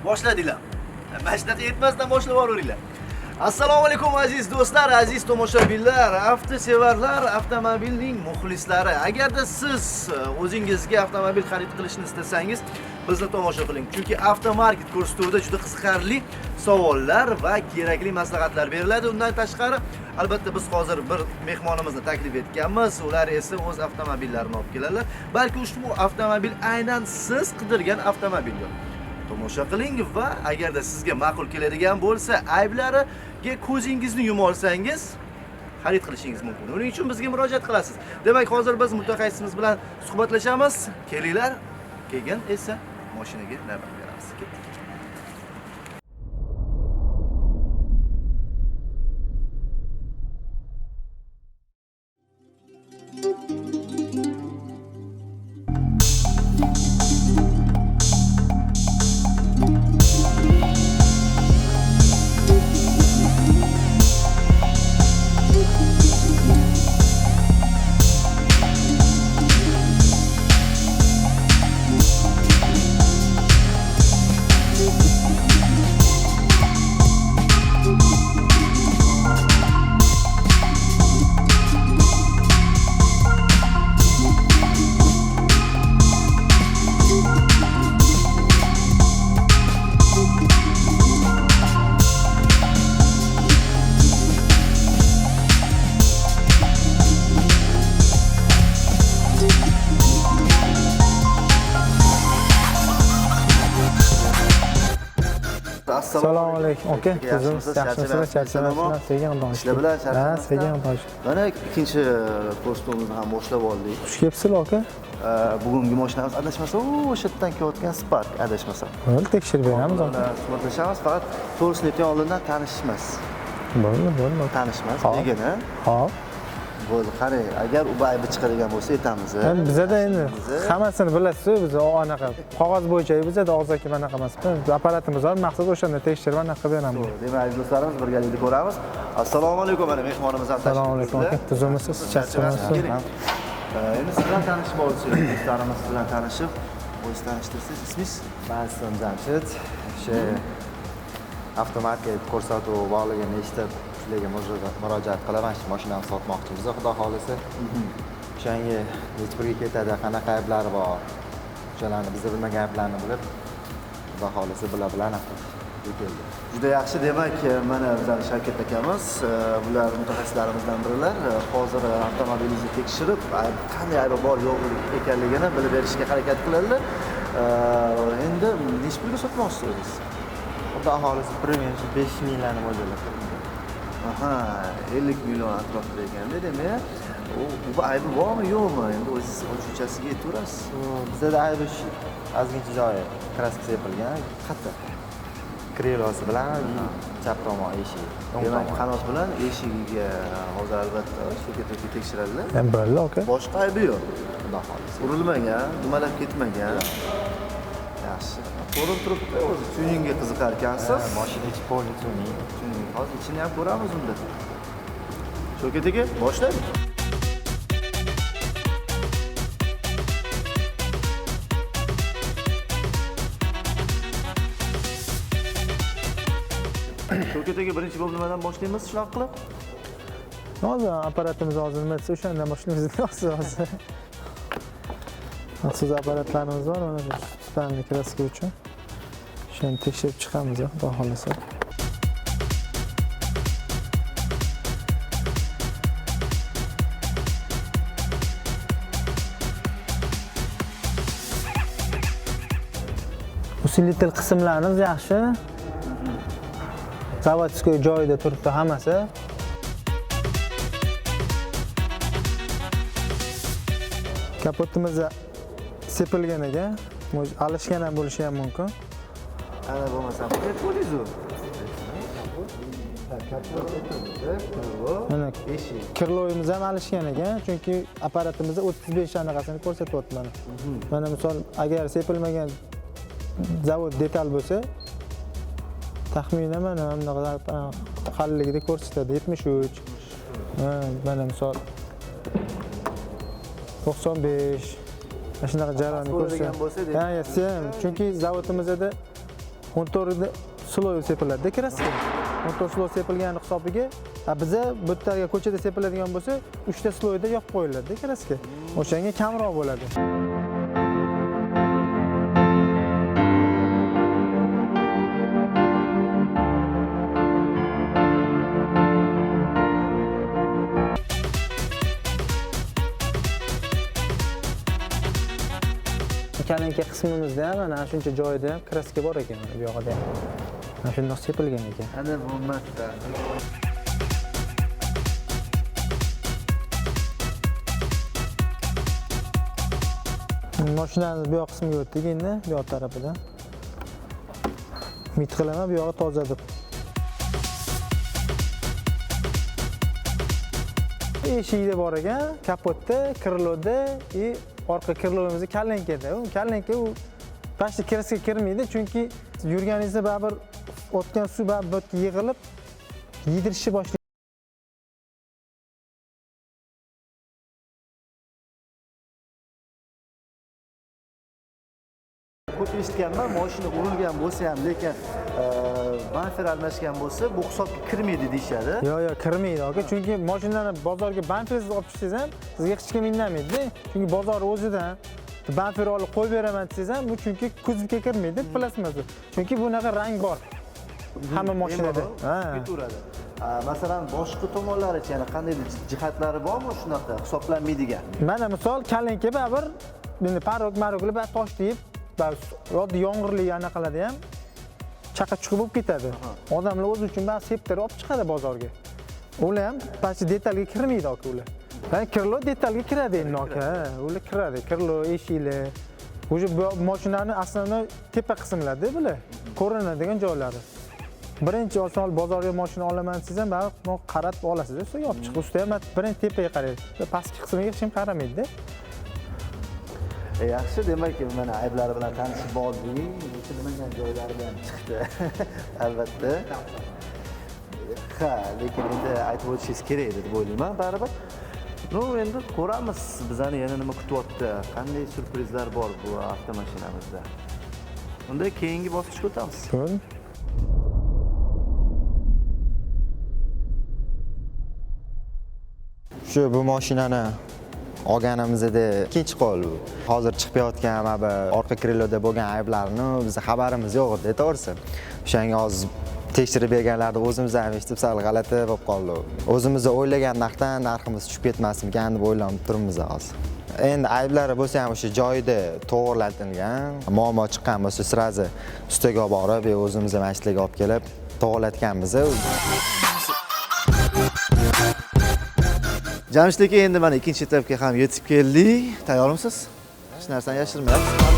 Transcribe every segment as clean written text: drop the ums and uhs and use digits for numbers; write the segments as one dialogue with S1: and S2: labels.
S1: boshladinglar. Mana shunaqa yetmasdan boshlab yuboringlar. Assalomu alaykum aziz do'stlar, aziz tomoshabinlar, avtosevarlar, avtomobilning muxlislari. Agarda siz o'zingizga avtomobil xarid qilishni istasangiz, bizni tomosha qiling. Chunki Avtomarket ko'rsatuvida juda qiziqarli savollar va kerakli maslahatlar beriladi. Undan tashqari, albatta biz hozir bir mehmonimizni taklif etganmiz. Ular esa o'z avtomobillarini olib keladilar. Balki ushbu avtomobil aynan siz qidirgan avtomobildir. Tomosha qiling va agarda sizga ma'qul keladigan bo'lsa, ayblariga ko'zingizni yumib olsangiz, xarid qilishingiz mumkin. Uning uchun bizga murojaat qilasiz. Demak, hozir biz mutaxassisimiz bilan suhbatlashamiz. Kelinglar, keyin esa mashinaga navbat beramiz. Ketdik.
S2: Assalomu alaykum. Aka, tuzimiz yaxshimisiz? Charchamasizlar? Sevgan dosh.
S1: Ishlar bilan
S2: Ha, sevgan dosh.
S1: Mana ikkinchi postimizni ham boshlab oldik.
S2: Xush kelibsizlar, aka.
S1: Bugungi mashinamiz adashmasam, o'sha yerdan kelayotgan Spark adashmasam.
S2: Bo'ldi, tekshirib beramiz.
S1: Suhbatlashamiz, faqat to'g'risini oldindan tanishishimiz.
S2: Bo'ldi.
S1: Tanishmas, degani.
S2: Hop.
S1: Bo'ldi, qarang, agar u aybi chiqadigan bo'lsa aytamiz.
S2: Bizda endi hammasini bilasiz-ku, biz anaqa qog'oz bo'yicha bizda og'zaki anaqa emas. Apparatimiz bor, maqsad o'shanda tekshirib anaqa qilib beramiz.
S1: Demak, aziz do'stlarimiz, birgalikda ko'ramiz. Assalomu alaykum, mana mehmonimiz ham.
S2: Assalomu alaykum, aka. Tuzimisiz? Charchamasizlar?
S1: Endi siz bilan tanishib olsak, do'stlarimiz bilan tanishib, o'zingizni tanishtirsangiz, ismingiz?
S3: Men ismim Jamshid. O'sha avtomarket ko'rsatuvi borligini eshitib, sizlarga murojaat qilaman. Shu mashinani sotmoqchimiz, xudo xolisa. O'shanga nechburga ketadi, qanaqa ayblari bor. O'shalarni biz bilmagan ayblarni bilib, xudo xolisa bila-bilana keldi.
S1: Juda yaxshi. Demak, mana bizlar Shavkat akamiz, bular mutaxassislarimizdan birilar. Hozir avtomobilingizni tekshirib, qanday aybi bor yo'q ekanligini bilib berishga harakat qiladilar. Endi nechta pulga sotmoqchisiz?
S3: Xudo xolisa 5 minglarni mo'ljallab turibman.
S1: Aha, 50 million atrofida ekanda, demak, bu aybi bormi, yo'qmi? Endi o'zingiz tushunchasiga yetaverasiz.
S3: Bizda aybi shu ozgincha joyi kraskasi yopilgan, qattiq. Krilosi bilan chap tomon eshigi.
S1: Demak, qanot bilan eshigiga hozir albatta shu tekshiradilar.
S2: Bo'ldi, aka.
S1: Boshqa aybi yo'q.
S3: Xudo xolisa.
S1: Urilmagan, dumalab ketmagan. Yaxshi. Ko'rib turibdi, o'zi tuningga qiziqar ekansiz.
S3: Mashina ichi polni tuning.
S1: Hozir ichini ham ko'ramiz unda. Shavkat aka, boshlaylik. Shavkat aka, birinchi bo'lib nimadan boshlaymiz shunaqa qilib?
S2: Hozir apparatimiz hozir nima desa, o'shandan boshlaymiz hozir. Maxsus apparatlarimiz bor, mana shu tutanli kraska uchun. Shuni tekshirib chiqamiz, xudo xolisa. Usilitel qismlarimiz yaxshi. Zavodskiy joyida turibdi hammasi. Kapotimizda sepilgan ekan, alishgan ham bo'lishi ham mumkin.
S1: Ana bo'lmasa, qo'yingiz-ku.
S2: Mana kirloyimiz ham alishgan ekan, chunki apparatimizda 35 anaqasini ko'rsatyapti mana. Mana misol agar sepilmagan zavod detal bo'lsa, taxminan mana bunaqa qalligida ko'rsatadi 73. Mana misol 95 shunaqa jarayonni ko'rsagan bo'lsa, ha, chunki zavodimizda 14 sloy sepiladi kraska. 14 sloy sepilgani hisobiga biza bu yerga ko'chada sepiladigan bo'lsa 3 ta sloyda yopib qo'yiladi kraska. O'shanga kamroq bo'ladi. Kalinka qismimizda ham mana shuncha joyda ham kraska bor ekan bu yoqda ham. Mana shundoq sepilgan ekan.
S1: Ana bo'lmasda.
S2: Mashinamiz bu yoq qismiga o'tdik endi, bu yoq tarafidan. Umid qilaman bu yog'i toza deb. Eshikda bor ekan, kapotda, kriloda orqa krilomizni kalenkada. U kalenka u pastga kraska kirmaydi, chunki yurganingizda baribir o'tgan suv baribir yig'ilib yedirishni boshlaydi.
S1: Ko'p eshitganman, mashina urilgan bo'lsa ham, lekin bamper almashgan bo'lsa, bu hisobga kirmaydi deyshadi.
S2: Yo'q, kirmaydi aka, chunki mashinani bozorga bampersiz olib chiqsangiz ham sizga hech kim indamaydi. Chunki bozor o'zidan bamper olib qo'yib beraman desangiz ham, bu chunki kuzovga kirmaydi, plasmasi. Chunki bunaqa rang bor. Hamma mashinada.
S1: Ketaveradi. Masalan, boshqa tomonlaricha yana qanday jihatlari bormi shunaqa hisoblanmaydigan?
S2: Mana misol kalenka baribir endi parok-maroklar bari toshlayib, oddiy yomg'irli anaqalarda ham chaqa chiqib bo'lib ketadi. Odamlar o'zi uchun bari septirib olib chiqadi bozorga. Ular ham pastki detalga kirmaydi aka ular. Kirlo detalga kiradi endi aka. Ular kiradi. Kirlo, eshiklar. O'sha mashinani aslida tepa qismlarda bular. Ko'rinadigan joylari. Birinchi osol bozorga mashina olaman desangiz ham bari qarab olasiz. Ustiga olib chiqib, ustiga ham birinchi tepaga qaraydi. Pastki qismiga hech kim qaramaydi.
S1: Yaxshi, demak, mana ayblari bilan tanishib oldik. Tushunmagan joylari ham chiqdi. Albatta. Lekin endi aytib o'tishingiz kerak deb o'ylayman, baribir. Endi ko'ramiz, bizani yana nima kutyapti, qanday surprizlar bor bu avtomashinamizda. Unda keyingi bosqichga o'tamiz.
S3: Shu bu mashinani olganimizda ikkinchi qo'l bu. Hozir chiqayotgan mana bu orqa kriloda bo'lgan ayblarni bizga xabarimiz yo'q edi, to'g'risi. O'shanga hozir tekshirib berganlarda o'zimiz ham eshitib sal g'alati bo'lib qoldi. O'zimiz o'ylagan narximiz tushib ketmasmikan deb o'ylanib turibmiz hozir. Endi ayblari bo'lsa ham o'sha joyida to'g'rilatilgan, muammo chiqqan bo'lsa sirazi ustiga borib, o'zimiz ham mashinaga olib kelib to'g'rilatganmiz.
S1: Jamshid aka, endi mana ikkinchi etapga ham yetib keldik. Tayyormisiz? Hech narsani yashirmayapsiz.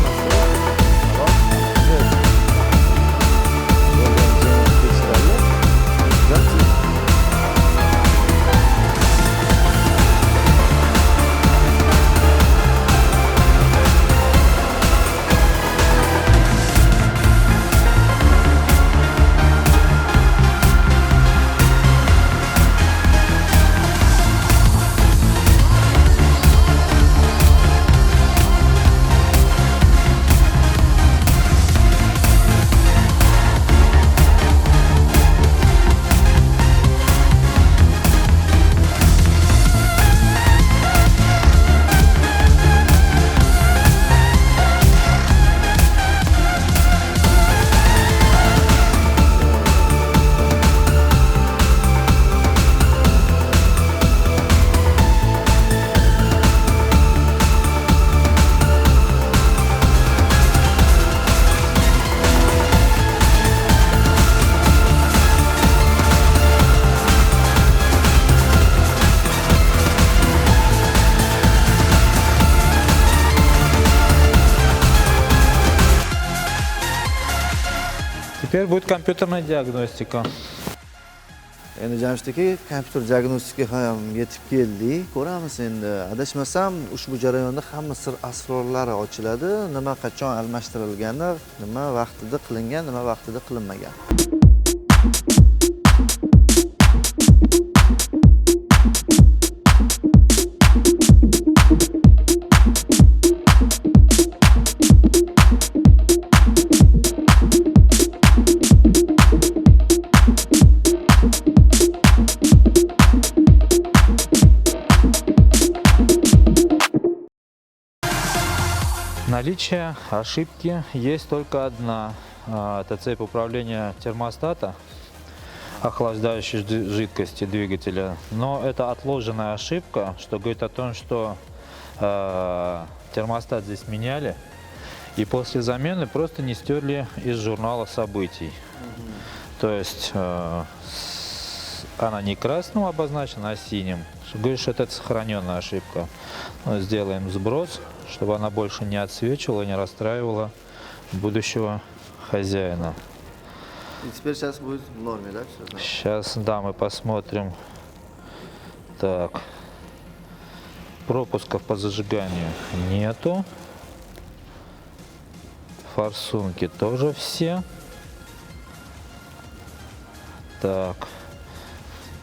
S4: Теперь будет компьютерная диагностика.
S1: Endi Jamshid aka, kompyuter diagnostikaga ham yetib keldik. Ko'ramiz endi. Adashmasam, ushbu jarayonda hamma sir asrorlari ochiladi. Nima qachon almashtirilgani, nima vaqtida qilingan, nima vaqtida qilinmagan.
S4: наличие ошибки есть только одна. Это цепь управления термостата, охлаждающей жидкости двигателя. Но это отложенная ошибка, что говорит о том, что термостат здесь меняли. И после замены просто не стерли из журнала событий. То есть она не красным обозначена, а синим. Говорит, что это сохраненная ошибка. Но сделаем сброс, чтобы она больше не отсвечивала, не расстраивала будущего хозяина.
S1: И теперь сейчас будет в норме, да? Всё, да?
S4: Сейчас, да, мы посмотрим. Так. Пропусков по зажиганию нету. Форсунки тоже все. Так.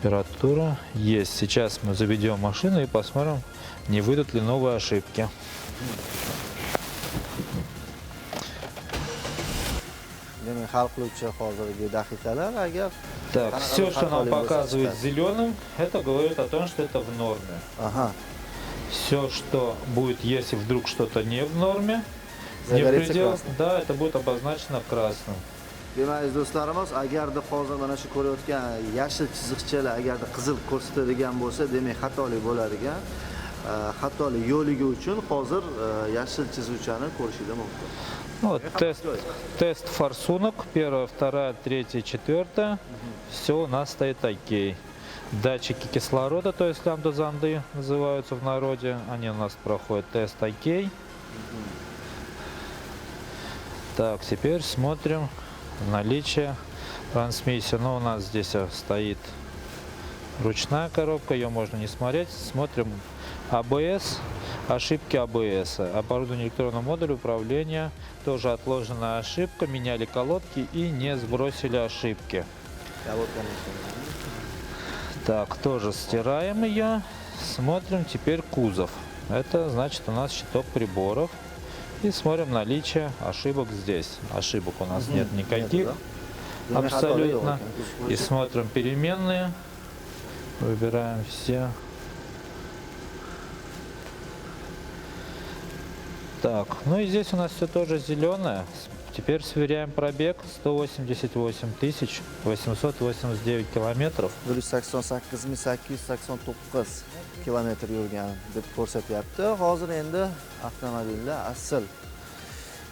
S4: Температура есть. Сейчас мы заведем машину и посмотрим, не выйдут ли новые ошибки.
S1: Demak, hal qiluvchi hozirgi daqiqalar agar
S4: Так, все, что нам показывает зеленым, это говорит о том, что это в норме.
S1: Aha.
S4: Все, что будет, если вдруг что-то не в норме, не в
S1: Загорится
S4: пределах,
S1: красным.
S4: да, это будет обозначено красным.
S1: Demak, aziz do'stlarimiz, agarda hozir mana shu ko'rayotgan yashil chiziqchalar agarda qizil ko'rsatadigan bo'lsa, demak xatolik bo'lar ekan. Xatolik yo'ligi uchun hozir yashil chizuvchani ko'rishinglar mumkin.
S4: Вот тест форсунок, первая, вторая, третья, четвертая. Все у нас стоит окей. Датчики кислорода, то есть лямбда-зонды называются в народе, они у нас проходят тест окей. Так, теперь смотрим наличие трансмиссии. Ну, у нас здесь стоит ручная коробка, ее можно не смотреть. Смотрим АБС, ошибки АБС. Оборудование электронного модуля управления, тоже отложенная ошибка. Меняли колодки и не сбросили ошибки. Так, тоже стираем ее. Смотрим теперь кузов. Это значит у нас щиток приборов. И смотрим наличие ошибок здесь. Ошибок у нас нет никаких. Абсолютно. И смотрим переменные. Выбираем все. Так, ну и здесь у нас все тоже зеленое. Теперь сверяем пробег. 188 889 километров.
S1: 188.889 kilometr yurgan deb ko'rsatyapti. Hozir endi avtomobilda asl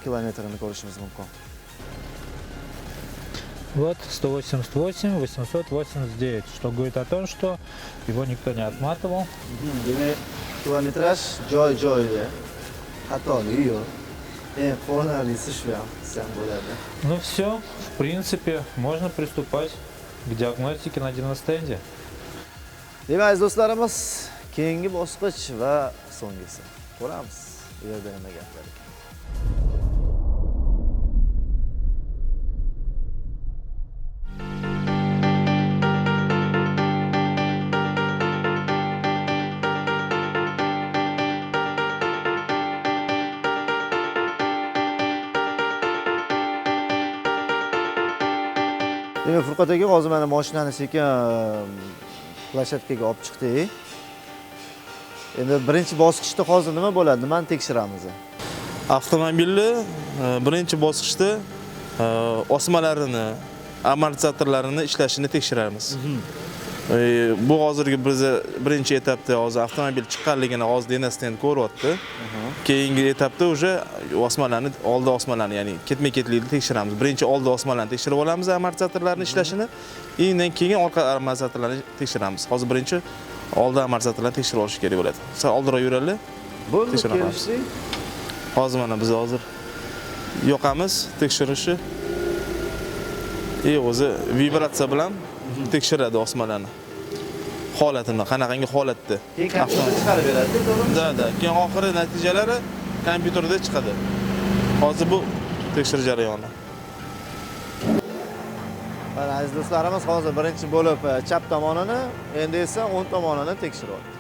S1: kilometrini ko'rishimiz mumkin.
S4: Вот 188 889, что говорит о том, что его никто не отматывал.
S1: Demak, kilometraj joy-joyida. Xatolik yo'q. Eng quvonarlisi shu ham desam bo'ladi.
S4: Ну все, в принципе, можно приступать к диагностике на диагностенде.
S1: Demak, aziz do'stlarimiz, keyingi bosqich va so'nggisi. Ko'ramiz. Bu yerda nima gaplar ekan. Demak, Furqat aka, hozir mana mashinani sekin plashatkaga olib chiqdik. Endi birinchi bosqichda hozir nima bo'ladi? Nimani tekshiramiz?
S5: Avtomobilni birinchi bosqichda osmalarini, amortizatorlarini ishlashini tekshiramiz. Bu hozirgi biz birinchi etapda hozir avtomobil chiqqanligini hozir denasidan ko'ryapti. Keyingi etapda уже osmalarni, oldi osmalarni, ya'ni ketma-ketlikni tekshiramiz. Birinchi oldi osmalarni tekshirib olamiz, amortizatorlarni ishlashini, undan keyin orqa amortizatorlarni tekshiramiz. Hozir birinchi oldi amortizatorlarni tekshirib olish kerak bo'ladi. Sal oldinroq yuradi.
S1: Bo'ldi, kelishdik.
S5: Hozir mana biz hozir yoqamiz tekshirishi. O'zi vibratsiya bilan tekshiradi osmalarni. Holatini, qanaqangi holatda.
S1: Keyin kompyuterda chiqarib beradi, to'g'rimi?
S5: Da. Keyin oxiri natijalari kompyuterda chiqadi. Hozir bu tekshirish jarayoni.
S1: Mana aziz do'stlarimiz, hozir birinchi bo'lib chap tomonini, endi esa o'ng tomonini tekshiryapti.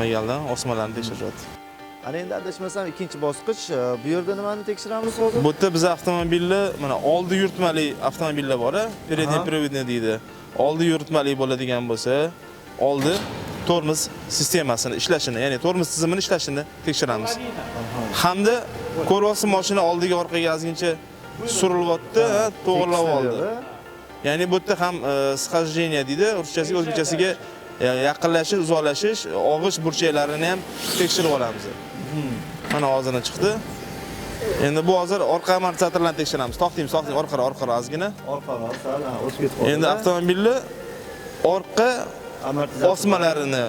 S5: Magaldan osmalarni tekshiryapti.
S1: Ana endi adashmasam ikkinchi bosqich, bu yerda nimani tekshiramiz hozir?
S5: Bu yerda biz avtomobilni, mana oldi yuritmali avtomobillar bor, передний приводный deydi. Oldi yuritmali bo'ladigan bo'lsa, oldi tormoz sistemasini ishlashini, ya'ni tormoz tizimini ishlashini tekshiramiz. Hamda ko'ryapsiz, mashina oldiga orqaga ozgincha surilyapti, to'g'rilab oldi. Ya'ni bu yerda ham схождение deydi, ruschasiga o'zbekchasiga yaqinlashish, uzoqlashish, og'ish burchaklarini ham tekshirib olamiz. Mana hozirdan chiqdi. Endi bu hozir orqa amortizatorlarni tekshiramiz. To'xtaymiz, orqa ozgina.
S1: Orqa sal o'tib ketib qoldi.
S5: Endi avtomobilni orqa osmalarini,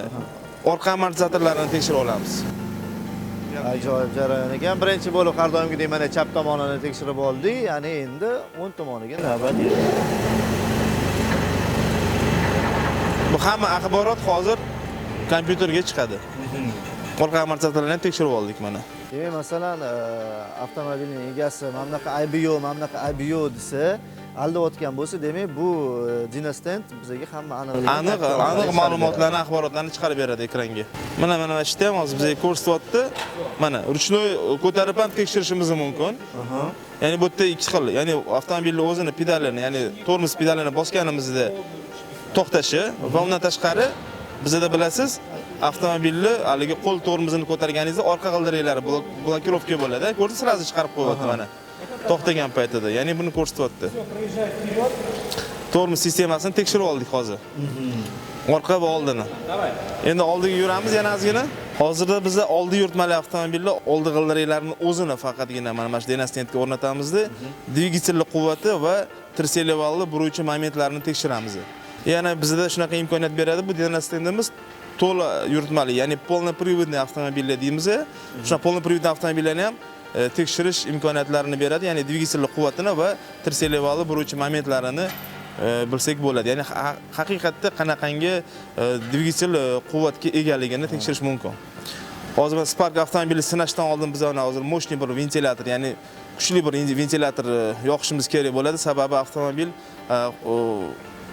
S5: orqa amortizatorlarini tekshirib olamiz.
S1: Ajoyib jarayon ekan. Birinchi bo'lib har doimgidek mana chap tomonini tekshirib oldik. Ya'ni endi o'ng tomoniga navbat edi.
S5: Bu hamma axborot hozir kompyuterga chiqadi. Orqa amortizatorlarni ham tekshirib oldik mana.
S1: Demak, masalan, avtomobilning egasi mana bunaqa aybi yo'q desa, aldayotgan bo'lsa, demak, bu Dinostent bizga hamma
S5: aniq ma'lumotlarni, axborotlarni chiqarib beradi ekranga. Mana shu yerda ham hozir bizga ko'rsatyapti. Mana ruchnoy ko'tarib ham tekshirishimiz mumkin. Ya'ni bu yerda ikki xil, ya'ni avtomobilning o'zini pedalini, ya'ni tormoz pedalini bosganimizda to'xtashi va undan tashqari bizda bilasiz, avtomobilni haligi qo'l tormozini ko'targaningizda orqa g'ildiraklari blokirovka bo'ladi. Ko'rsiz, sразу chiqarib qo'yapti mana. To'xtagan paytida, ya'ni buni ko'rsatyapti. Tormoz sistemasini tekshirib oldik hozir. Orqa va oldini. Endi oldiga yuramiz yana ozgina. Hozirda bizda oldi yurtmali avtomobillar oldi g'ildiraklarini o'zini faqatgina mana shu Dinostentga o'rnatamizda, dvigatelli quvvati va tirselyevalli buruvchi momentlarini tekshiramiz. Yana bizda shunaqa imkoniyat beradi bu Dinostentimiz to'la yurtmali, ya'ni polnopриводный avtomobillar deymiz. Shuna polnopриводный avtomobillarni ham tekshirish imkoniyatlarini beradi, ya'ni dvigatelli quvvatini va tirselyevalli buruvchi momentlarini bilsak bo'ladi. Ya'ni haqiqatda qanaqangi dvigatel quvvatga egaligini tekshirish mumkin. Hozir Spark avtomobili sinashdan oldin biz hozir mo'shni bir ventilyator, ya'ni kuchli bir ventilyator yoqishimiz kerak bo'ladi. Sababi avtomobil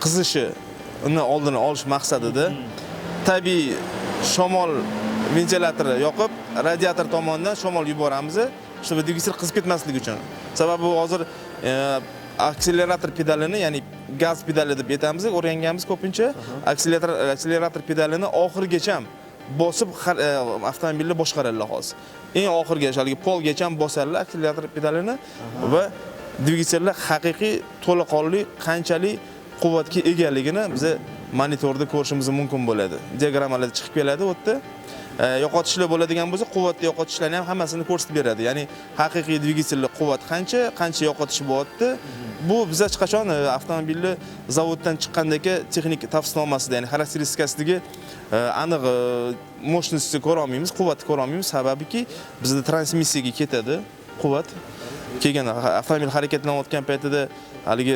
S5: qizishini oldini olish maqsadida tabiiy shamol ventilyatori yoqib, radiator tomonidan shamol yuboramiz, чтобы dvigatel qizib ketmasligi uchun. Sababi hozir akselerator pedalini, ya'ni gaz pedali deb aytamiz, o'rganganmiz ko'pincha. Akselerator pedalini oxirigacha bosib avtomobilni boshqaradilar hozir. Eng oxirigacha, haligi polgacha bosadilar akselerator pedalini va dvigatellar haqiqiy to'laqonli qanchalik quvvatga egaligini biz monitorda ko'rishimiz mumkin bo'ladi. Diagrammalarda chiqib keladi u yerda. Yo'qotishlar bo'ladigan bo'lsa, quvvatni yo'qotishlarni ham hammasini ko'rsatib beradi. Ya'ni haqiqiy dvigatelli quvvat qancha yo'qotish bo'lyapti. Bu biz hech qachon avtomobilni zavoddan chiqqandagi texnik tavsifnomasida, ya'ni xarakteristikasidagi aniq mощностьni ko'ra olmaymiz, quvvatni ko'ra olmaymiz. Sababiki bizda transmissiyaga ketadi quvvat. Kelgan avtomobil harakatlanayotgan paytida haligi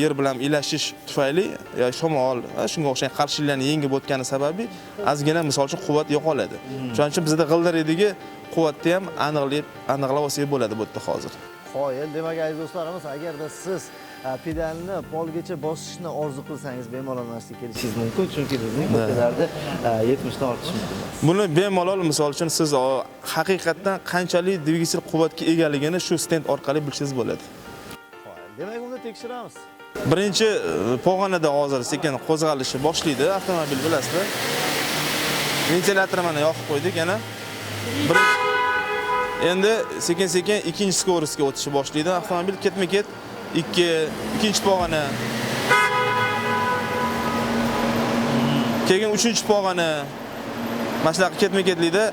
S5: yer bilan ilashish tufayli shamol, shunga o'xshagan qarshiliklarni yengib o'tgani sababli ozgina misol uchun quvvat yo'qoladi. Shuning uchun bizda g'ildiridagi quvvatni ham aniqlab olsak bo'ladi bu yerda hozir.
S1: Qoyil, demak aziz do'stlarimiz, agarda siz pedalni polgacha bosishni orzu qilsangiz, bemalol mana shu kelishingiz mumkin, chunki bizning ko'chalarda 70 dan ortish mumkin emas.
S5: Buni bemalol misol uchun siz haqiqatdan qanchalik dvigatel quvvatga egaligini shu stend orqali bilishingiz bo'ladi.
S1: Demak, uni tekshiramiz.
S5: Birinchi pog'onada hozir sekin qo'zg'alishni boshlaydi avtomobil, bilasizlar. Ventilyator mana yoqib qo'ydik yana. Endi sekin-sekin ikkinchi skorostiga o'tishni boshlaydi avtomobil, ketma-ket ikkinchi pog'ona. Keyin uchinchi pog'ona. Mana shunaqa ketma-ketlikda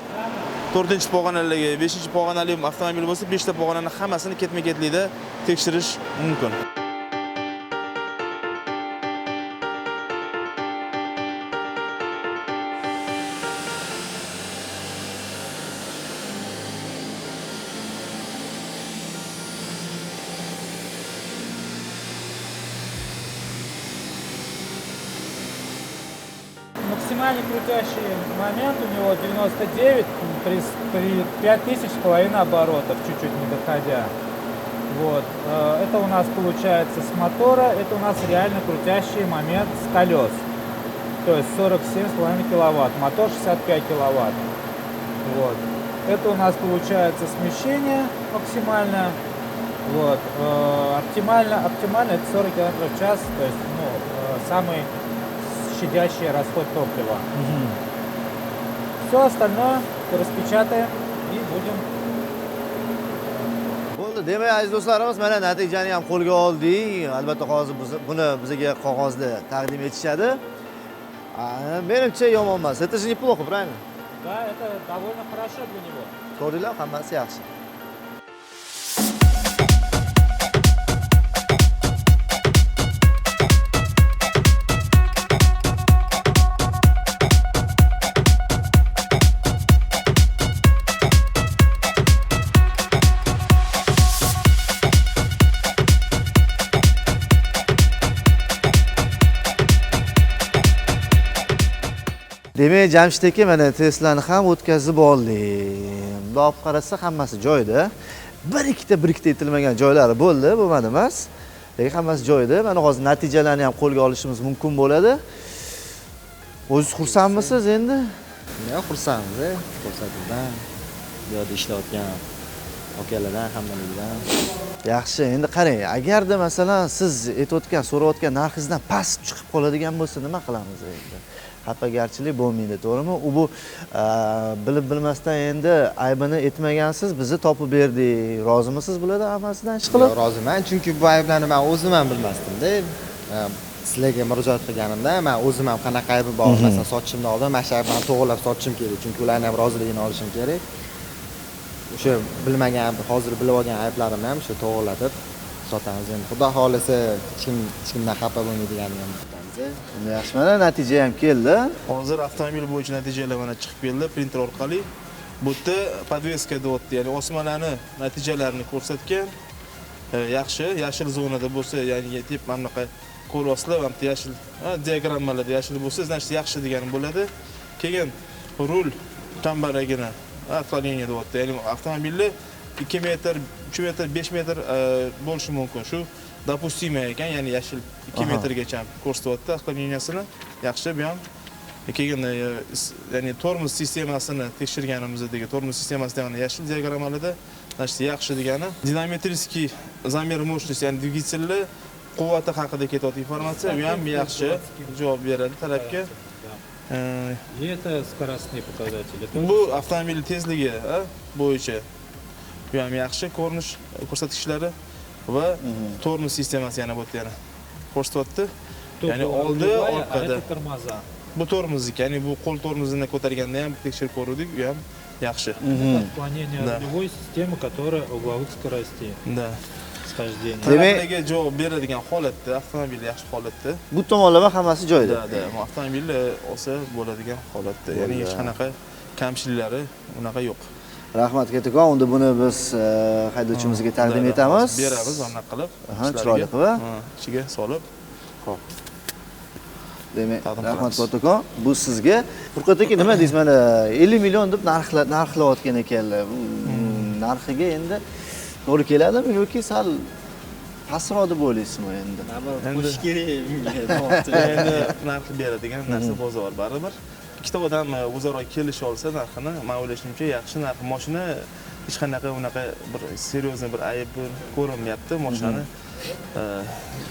S5: 4-chi pog'onalarga, 5-chi pog'onali avtomobil bo'lsa, 5 ta pog'onani hammasini ketma-ketlikda tekshirish mumkin.
S6: Максимальный крутящий момент у него 99 при 5500 оборотов, чуть-чуть не доходя. Вот. Это у нас получается с мотора, это у нас реально крутящий момент с колес. То есть 47,5 киловатт, мотор 65 киловатт. Вот. Это у нас получается смещение максимальное. Вот. Оптимально это 40 км в час, то есть самый щадящий расход топлива. Все остальное распечатаем и будем.
S1: Bo'ldi. Demak, aziz do'stlarimiz, mana natijani ham qo'lga oldik. Albatta hozir buni bizga qog'ozda taqdim etishadi. Menimcha yomon emas. Это же неплохо, правильно?
S6: Да, это довольно хорошо для него.
S1: Ko'ringlar, hammasi yaxshi. Demak, Jamshid aka mana Teslani ham o'tkazib oldik. Bundoq olib qarasa hammasi joyida. Bir ikkita etilmagan joylari bo'ldi, bo'lmadi emas. Lekin hammasi joyida. Mana hozir natijalarni ham qo'lga olishimiz mumkin bo'ladi. O'zingiz xursandmisiz endi?
S3: Men xursandmiz, ko'rsatuvdan, bu yerda ishlayotgan akalardan, hammaligidan.
S1: Yaxshi, endi qarang, agarda masalan siz so'rayotgan narxingizdan past chiqib qoladigan bo'lsa, nima qilamiz endi? Xafagarchilik bo'lmaydi, to'g'rimi? U bu bilib bilmasdan endi aybini aytmagansiz, bizni topib berdik. Rozimisiz bulardan hammasidan ish qilib?
S3: Roziman, chunki bu ayblarni men o'zim ham bilmasdim-da. Sizlarga murojaat qilganimda men o'zim ham qanaqa aybi bor, masalan, sotishimdan oldin mana shu ayblarni to'g'rilab sotishim kerak, chunki ularning ham roziligini olishim kerak. O'sha bilmagan, hozir bilib olgan ayblarimni ham shu to'g'rilatib sotamiz. Endi Xudo xolisa hech kimdan xafa bo'lmaydiganini ham kutamiz.
S1: Yaxshi, mana natija ham keldi.
S5: Hozir avtomobil bo'yicha natijalar mana chiqib keldi printer orqali. Bu yerda podveska deyapti, ya'ni osmalarni natijalarini ko'rsatgan. Yaxshi, yashil zonada bo'lsa, ya'ni yetib mana bunaqa ko'ryapsizlar, ham yashil, diagrammalarda yashil bo'lsa, значит yaxshi degani bo'ladi. Keyin rul tambaragini atqaliniya deyapti. Ya'ni avtomobilni 2 metr, 3 metr, 5 metr bo'lishi mumkin. Shu допустимый ekan, ya'ni yashil 2 metrgacha ko'rsatyapti atqaliniyasini. Yaxshi, bu ham. Keyin ya'ni tormoz sistemasini tekshirganimizdagi tormoz sistemasida ham yashil diagrammalada, значит yaxshi degani. Dinametriskiy zamер мощности, ya'ni dvigatelni quvvati haqida ketyapti informatsiya, bu ham yaxshi javob beradi talabga.
S6: И это скоростные показатели.
S5: Bu avtomobil tezligi bo'yicha bu ham yaxshi ko'rinish ko'rsatkichlari va tormoz sistemasi yana bu yerda yana ko'rsatyapti. Ya'ni oldi, orqada.
S6: Тормоза.
S5: Bu tormozniki, ya'ni bu qo'l tormozini ko'targanda ham tekshirib ko'rdik, bu ham yaxshi.
S6: Отклонение рулевой системы, которая угловых скоростей.
S5: Да.
S6: Схождение.
S5: Talablarga javob beradigan holatda, avtomobil yaxshi holatda.
S1: Bu tomonlama hammasi joyida.
S5: Da, avtomobil olsa bo'ladigan holatda. Ya'ni hech qanaqa kamchiliklari unaqa yo'q.
S1: Rahmat kattakon, unda buni biz haydovchimizga taqdim etamiz.
S5: Beramiz, anaqa qilib.
S1: Chiroyli qilib.
S5: Ichiga solib. Xo'p.
S1: Demak, rahmat kattakon. Bu sizga. Furqat aka, nima deysiz? Mana 50 million deb narxlayotgan ekanlar. Narxiga endi to'g'ri keladimi yoki sal pastroq deb o'ylaysizmi endi?
S3: Qo'shish kerak.
S5: Endi narx beradigan narsa bozor baribir. Ikkita odam o'zaro kelisha olsa narxini, men o'ylashimcha yaxshi narx. Mashina hech qanaqa unaqa bir seryozni bir ayb ko'rinmayapti mashinani.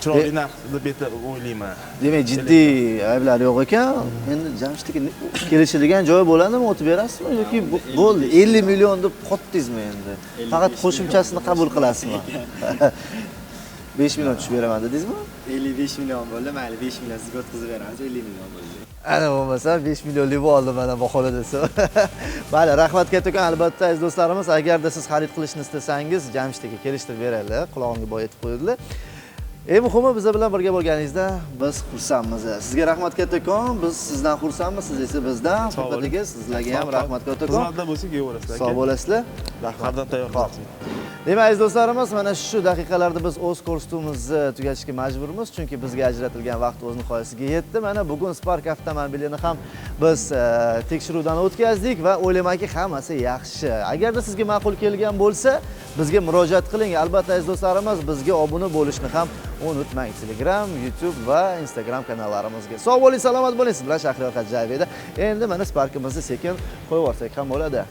S5: Chiroyli narx deb o'ylayman.
S1: Demak, jiddiy ayblar yo'q ekan. Endi Jamshid aka kelishadigan joyi bo'ladimi, o'tib berasizmi yoki bo'ldi 50 million deb qotdingizmi endi? Faqat qo'shimchasini qabul qilasizmi? 5 million tushib beraman dedingizmi?
S3: 55 million bo'ldi, mayli 5 million sizga o'tkazib beramiz, 50 million bo'ldi.
S1: Ana bo'lmasa 5 millionlik bo'ldi mana bahona desa. Mayli, rahmat kattakon. Albatta aziz do'stlarimiz, agarda siz xarid qilishni istasangiz, Jamshid aka kelishtirib beradilar, qulog'imga boy aytib qo'ydilar. Eng muhimi bizlar bilan birga bo'lganingizda biz xursandmiz. Sizga rahmat kattakon, biz sizdan xursandmiz, siz esa bizdan. Faqat aka, sizlarga ham rahmat kattakon.
S5: Xizmatda bo'lsak, yeyverasizlar.
S1: Sog' bo'lasizlar.
S5: Rahmatdan tayyorlaymiz.
S1: Demak, aziz do'stlarimiz, mana shu daqiqalarda biz o'z ko'rsatuvimizni tugatishga majburmiz, chunki bizga ajratilgan vaqt o'z nihoyasiga yetdi. Mana bugun Spark avtomobilini ham biz tekshiruvdan o'tkazdik va o'ylaymanki, hammasi yaxshi. Agarda sizga ma'qul kelgan bo'lsa, bizga murojaat qiling. Albatta aziz do'stlarimiz, bizga obuna bo'lishni ham unutmang. Telegram, YouTube va Instagram kanallarimizga. Sog' bo'ling, salomat bo'ling. Siz bilan Shahriyor Xajjayev edi. Endi mana Sparkimizni sekin qo'yib yuborsak ham bo'ladi.